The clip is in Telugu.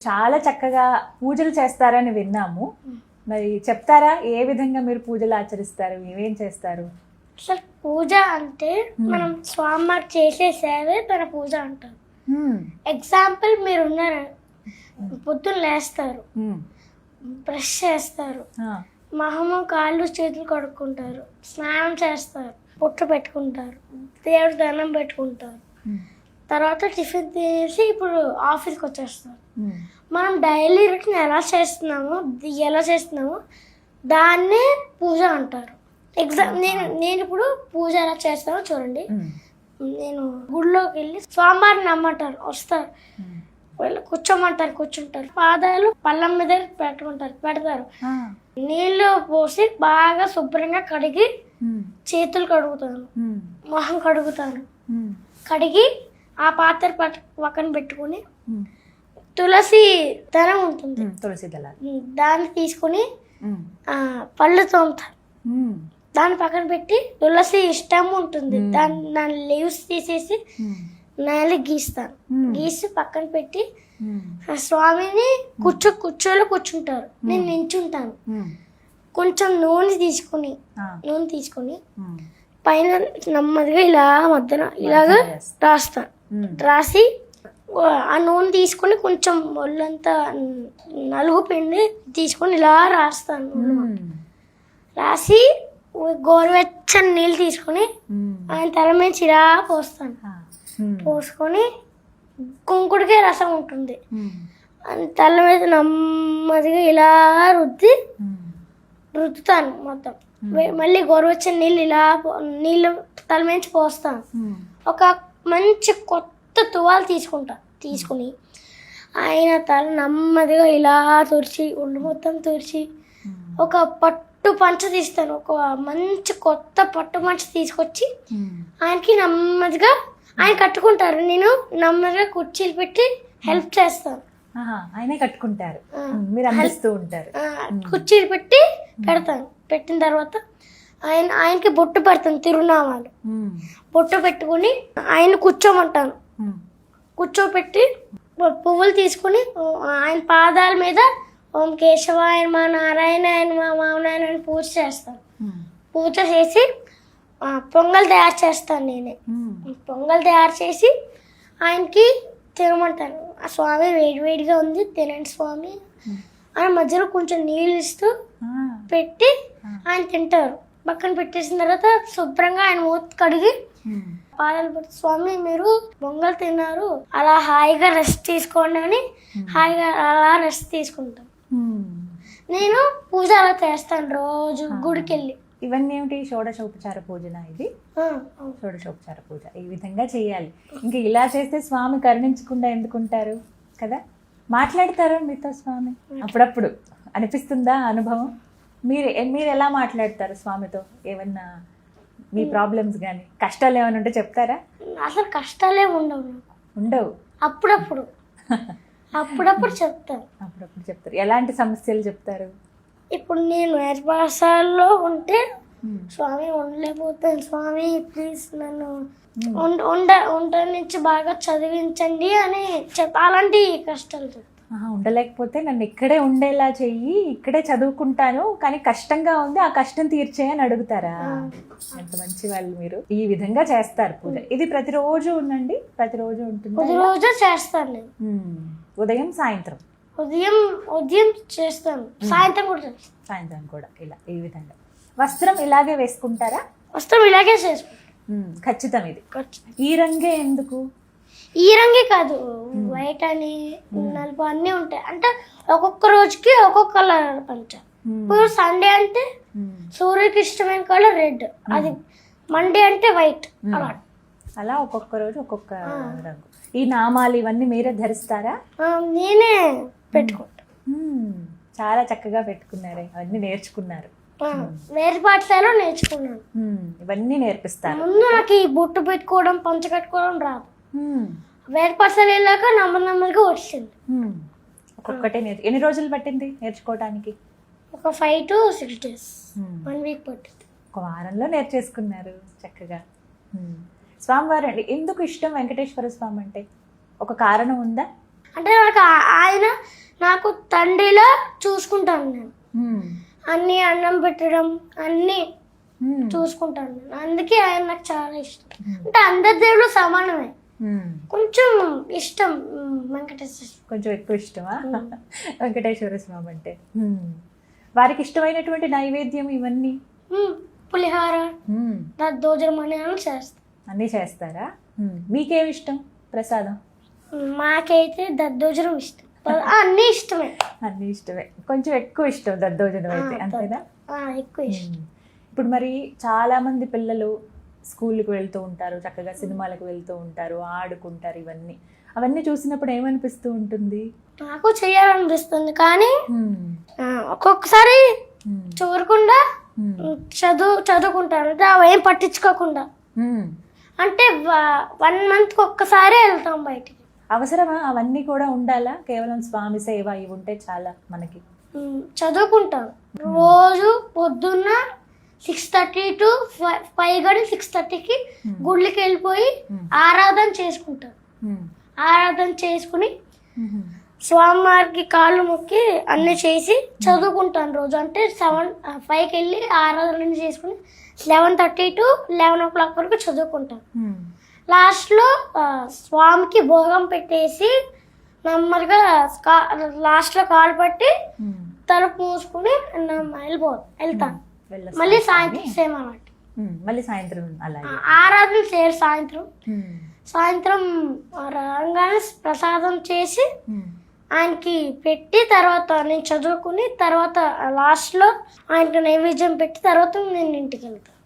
చాలా చక్కగా పూజలు చేస్తారని విన్నాము. మరి చెప్తారా ఏ విధంగా మీరు పూజలు ఆచరిస్తారు, ఏమేం చేస్తారు? అసలు పూజ అంటే మనం స్వామివారు చేసే సేవే తన పూజ అంటారు. ఎగ్జాంపుల్ మీరు ఉన్నారు, పొద్దున్న లేస్తారు, బ్రష్ చేస్తారు, మొహము కాళ్ళు చేతులు కడుక్కుంటారు, స్నానం చేస్తారు, పొట్టు పెట్టుకుంటారు, దేవుడి దండం పెట్టుకుంటారు, తర్వాత టిఫిన్ తినేసి ఇప్పుడు ఆఫీస్కి వచ్చేస్తారు. మనం డైలీ రొటీన్ ఎలా చేస్తున్నామో దాన్నే పూజ అంటారు. నేను ఇప్పుడు పూజ ఎలా చేస్తానో చూడండి. నేను గుడిలోకి వెళ్ళి స్వామివారిని నమ్మంటారు, వస్తారు, వీళ్ళు కూర్చుంటారు, పాదాలు పళ్ళం మీద పెడతారు, నీళ్ళు పోసి బాగా శుభ్రంగా కడిగి చేతులు కడుగుతాను, మొహం కడుగుతాను, కడిగి ఆ పాత్ర పక్కన పెట్టుకుని తులసి దళం ఉంటుంది, తులసి దళం, దాన్ని తీసుకుని పళ్ళు తోముతాను, దాన్ని పక్కన పెట్టి తులసి ఇష్టం ఉంటుంది దాని లీవ్స్ తీసేసి నేల గీస్తాను, గీసి పక్కన పెట్టి స్వామిని కూర్చుంటారు, నేను నించుంటాను, కొంచెం నూనె తీసుకుని పైన నెమ్మదిగా ఇలా మధ్యన ఇలాగా రాస్తాను, రాసి ఆ నూనె తీసుకొని కొంచెం ఒళ్ళంతా నలుగు పిండి తీసుకొని ఇలా రాస్తాను, రాసి గోరువెచ్చని నీళ్ళు తీసుకొని ఆయన తల మీద ఇలా పోస్తాను, పోసుకొని కుంకుడికే రసం ఉంటుంది తల మీద నెమ్మదిగా ఇలా రుద్దుతాను మొత్తం, మళ్ళీ గోరువెచ్చని నీళ్ళు తల మీద పోస్తాను. ఒక మంచి కొత్త తువాలు తీసుకుని ఆయన తల నెమ్మదిగా ఇలా తుడిచి ఒళ్ళు మొత్తం తుడిచి ఒక పట్టు పంచ తీస్తాను, ఒక మంచి కొత్త పట్టు పంచ తీసుకొచ్చి ఆయనకి నెమ్మదిగా ఆయన కట్టుకుంటారు, నేను నెమ్మదిగా కుర్చీలు పెట్టి హెల్ప్ చేస్తాను, ఆయనే కట్టుకుంటారు, మీరు అందిస్తూ ఉంటారు, కుర్చీలు పెట్టి పెడతాను. పెట్టిన తర్వాత ఆయనకి బొట్టు పెడతాను, తిరునామాలు బొట్టు పెట్టుకుని ఆయన కూర్చోమంటాను, కూర్చోపెట్టి పువ్వులు తీసుకుని ఆయన పాదాల మీద ఓం కేశవాయ మా నారాయణ మా మామనాయన అని పూజ చేస్తాను. పూజ చేసి పొంగల్ తయారు చేస్తాను, నేనే పొంగల్ తయారు చేసి ఆయనకి తినమంటాను. ఆ స్వామి వేడివేడిగా ఉంది తినండి స్వామి అని మధ్యలో కొంచెం నీళ్ళు ఇస్తూ పెట్టి ఆయన తింటారు. పక్కన పెట్టేసిన తర్వాత శుభ్రంగా ఆయన మూత కడిగి పాదాలు పెట్టి స్వామి మీరు పొంగల్ తిన్నారు, అలా హాయిగా రెస్ట్ తీసుకోండి అని హాయిగా అలా రెస్ట్ తీసుకుంటాను. నేను పూజ అలా చేస్తాను రోజు గుడికి వెళ్ళి. ఇవన్నీ ఏమిటి? షోడశోపచార పూజనా ఇది? షోడశోపచార పూజ ఈ విధంగా చేయాలి. ఇంకా ఇలా చేస్తే స్వామి కరుణించకుండా ఎందుకుంటారు కదా? మాట్లాడతారా మీతో స్వామి? అప్పుడప్పుడు అనిపిస్తుందా అనుభవం? మీరు ఎలా మాట్లాడతారు స్వామితో? ఏమన్నా మీ ప్రాబ్లమ్స్ కానీ కష్టాలు ఏమైనా ఉంటే చెప్తారా? అసలు కష్టాలే ఉండవు. అప్పుడప్పుడు చెప్తారు. అప్పుడప్పుడు చెప్తారు. ఎలాంటి సమస్యలు చెప్తారు? ఇప్పుడు నేను వేర్పాసాల్లో ఉంటే స్వామి ఉండలేకపోతాను, స్వామి ప్లీజ్ నన్ను ఉండ నుంచి బాగా చదివించండి అని అలాంటి కష్టాలు చెప్తాను. ఉండలేకపోతే నన్ను ఇక్కడే ఉండేలా చెయ్యి, ఇక్కడే చదువుకుంటాను కానీ కష్టంగా ఉంది, ఆ కష్టం తీర్చేయని అడుగుతారా? ఎంత మంచి వాళ్ళు మీరు. ఈ విధంగా చేస్తారు పూజ. ఇది ప్రతిరోజు ఉందండి? ప్రతిరోజు ఉంటుంది? ప్రతిరోజు చేస్తాను నేను. ఉదయం సాయంత్రం? ఉదయం చేస్తాను, సాయంత్రం కూడా ఇలా ఈ విధంగా. వస్త్రం ఇలాగే వేసుకుంటారా? వస్త్రం ఇలాగే చేసుకుంటాం. ఖచ్చితం. ఇది ఈ రంగే ఎందుకు? ఈ రంగే కాదు, వైట్ అని నలుపు అన్నీ ఉంటాయి. అంటే ఒక్కొక్క రోజుకి ఒక్కొక్క కలర్ పంచ. ఇప్పుడు సండే అంటే సూర్యుడికి ఇష్టమైన కలర్ రెడ్, అది మండే అంటే వైట్, అలా ఒక్కొక్క రోజు ఒక్కొక్క రంగు. ఈ నామాలు ఇవన్నీ మీరే ధరిస్తారా? నేనే పెట్టుకుంటా. చాలా చక్కగా పెట్టుకున్నారే, అవన్నీ నేర్చుకున్నారు. వేరే పాఠశాలలో నేర్చుకున్నాను. ఇవన్నీ నేర్పిస్తారు. ముందు నాకు ఈ బొట్టు పెట్టుకోవడం పంచ కట్టుకోవడం రాదు. వేరే పాఠశాల వెళ్ళాక నెమ్మదిగా వచ్చింది. ఒక్కొక్కటే ఎన్ని రోజులు పట్టింది నేర్చుకోవడానికి? ఒక 5 to 6 days, 1 week పట్టింది. ఒక వారంలో నేర్చేసుకున్నారు చక్కగా. స్వామివారు అండి ఎందుకు ఇష్టం వెంకటేశ్వర స్వామి అంటే? ఒక కారణం ఉందా? అంటే నాకు ఆయన నాకు తండ్రిలా చూసుకుంటాను నేను. అన్నీ అన్నం పెట్టడం అన్నీ చూసుకుంటాను నేను. అందుకే ఆయన నాకు చాలా ఇష్టం. అంటే అందరి దేవుళ్ళు సమానమే, కొంచెం ఇష్టం వెంకటేశ్వర స్వామి. కొంచెం ఎక్కువ ఇష్టమా వెంకటేశ్వర స్వామి అంటే? వారికి ఇష్టమైనటువంటి నైవేద్యం ఇవన్నీ పులిహార, దద్దోజనం అని చేస్తాం. అన్నీ చేస్తారా? మీకేమి ఇష్టం ప్రసాదం? మాకైతే దద్దోజనం ఇష్టం. అన్నీ ఇష్టమే. అన్నీ ఇష్టమే, కొంచెం ఎక్కువ ఇష్టం దద్దోజనం అయితే, అంతేనా? ఎక్కువ ఇష్టం. ఇప్పుడు మరి చాలా మంది పిల్లలు స్కూల్కి వెళ్తూ ఉంటారు, చక్కగా సినిమాలకు వెళ్తూ ఉంటారు, ఆడుకుంటారు. అవన్నీ చూసినప్పుడు ఏమనిపిస్తూ ఉంటుంది? నాకు చేయాలనిపిస్తుంది, కానీ ఒక్కొక్కసారి చూడకుండా చదువుకుంటాను. అవేం పట్టించుకోకుండా, అంటే 1 month ఒక్కసారి వెళ్తాం బయటికి. అవసరమా అవన్నీ కూడా ఉండాలా? కేవలం స్వామి సేవ ఇవి ఉంటే చాలా మనకి? చదువుకుంటాను రోజు పొద్దున్న 6:30 to 5 కానీ 6:30కి గుళ్ళకి వెళ్ళిపోయి ఆరాధన చేసుకుంటాను. ఆరాధన చేసుకుని స్వామివారికి కాళ్ళు మొక్కి అన్నీ చేసి చదువుకుంటాను రోజు. అంటే 5కి వెళ్ళి ఆరాధన చేసుకుని 11:30 to 11 o'clock వరకు చదువుకుంటాను. లాస్ట్లో స్వామికి భోగం పెట్టేసి నెమ్మదిగా లాస్ట్లో కాలు పట్టి తలుపు మూసుకుని వెళ్తాను. మళ్ళీ సాయంత్రం సేమ్ అన్నమాట. మళ్ళీ సాయంత్రం అలాగే ఆరాధన చేయరు. సాయంత్రం రాగానే ప్రసాదం చేసి ఆయనకి పెట్టి తర్వాత నేను చదువుకుని తర్వాత లాస్ట్లో ఆయనకి నైవేద్యం పెట్టి తర్వాత నేను ఇంటికి వెళ్తాను.